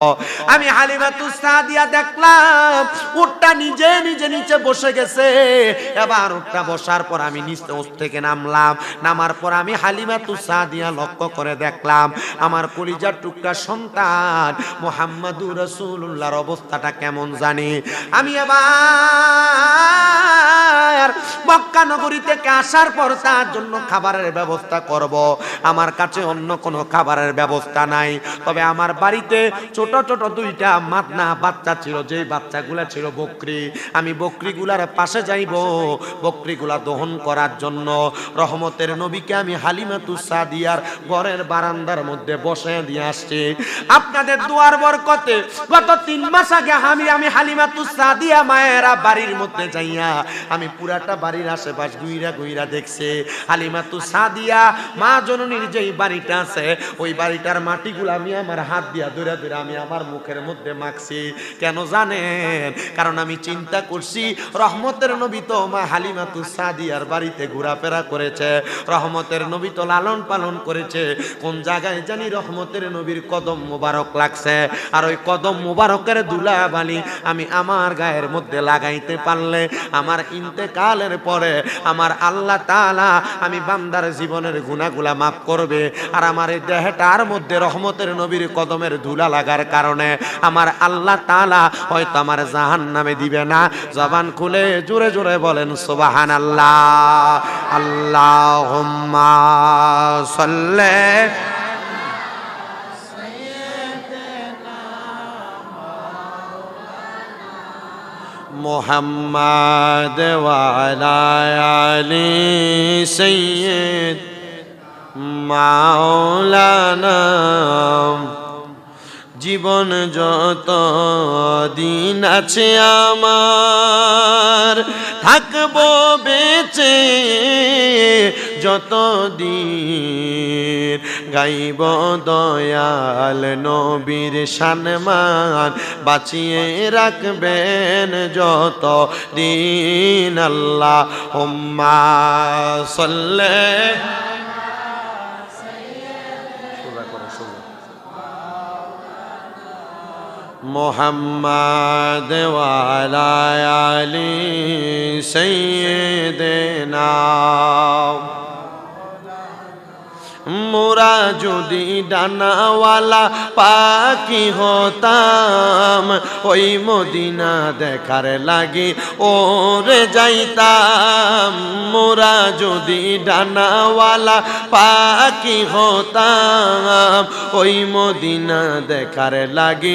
আমি হালিমাতুস সাদিয়া দেখলাম উটটা নিজে নিজে নিচে বসে গেছে। এবার উটটা বসার পর আমি নিচে থেকে নামলাম। নামার পর আমি হালিমাতুস সাদিয়া লক্ষ্য করে দেখলাম আমার কলিজার টুকরা সন্তান মুহাম্মাদুর রাসূলুল্লাহর অবস্থাটা কেমন জানি। আমি এবার মক্কা নগরী থেকে আসার পর তার জন্য খাবারের ব্যবস্থা করব। আমার কাছে অন্য কোনো খাবারের ব্যবস্থা নাই, তবে আমার বাড়িতে ছোট ছোট দুইটা মাদনা বাচ্চা ছিল, যে বাচ্চাগুলা ছিল বকরি। আমি বকরিগুলার পাশে যাইব বকরিগুলা দহন করার জন্য। রহমতের নবীকে আমি হালিমাতুস সাদিয়ার ঘরের বারান্দার মধ্যে বসে দিয়ে আসছি। আপনাদের দুয়ার বরকতে গত 3 মাস আগে আমি হালিমাতুস সাদিয়া মায়েরা বাড়ির মধ্যে যাইয়া আমি পুরাটা বাড়ির আশেপাশ ঘুইরা ঘুইরা দেখছি। হালিমাতুস সাদিয়া মা জননীর যেই বাড়িটা আছে ওই বাড়িটার মাটিগুলো আমি আমার হাত দিয়া ধরে ধরে আমি আমার মুখের মধ্যে মাখছি। কেন জানেন? কারণ আমি চিন্তা করছি রহমতের নবী তো মা হালিমাতুস সাদিয়ার বাড়িতে ঘোরাফেরা করেছে, রহমতের নবী তো লালন পালন করেছে। কোন জায়গায় জানি রহমতের নবীর কদম মোবারক লাগছে, আর ওই কদম মোবারকের ধুলাবালি আমি আমার গায়ের মধ্যে লাগাইতে পারলে আমার ইন্তেকালের পরে আমার আল্লাহ তাআলা আমি বান্দার জীবনের গুনাহগুলা মাফ করবে। আর আমার এই দেহটার মধ্যে রহমতের নবীর কদমের ধুলা লাগার কারণে আমার আল্লাহ তাআলা হয়তো আমার জাহান্নামে দিবে না। জবান খুলে জোরে জোরে বলেন সুবহানাল্লাহ। আল্লাহুম্মা সাল্লি মুহাম্মাদ ওয়া আলা আলি সাইয়্যিদ মাওলানা। জীবন যত দিন আছে আমার থাকবো বেঁচে যত দিন গাইব দয়াল নবীর সম্মান বাঁচিয়ে রাখবেন যত দিন। আল্লাহুম্মা সাল্লি মুহাম্মাদ ওয়া আলা আলি সাইয়্যিদিনা। মোরা যদি ডানাওয়ালা পাখি হতাম ওই মদিনা দেখার লাগি ওরে যাইতাম। মোরা যদি ডানাওয়ালা পাখি হতাম ওই মদিনা দেখার লাগি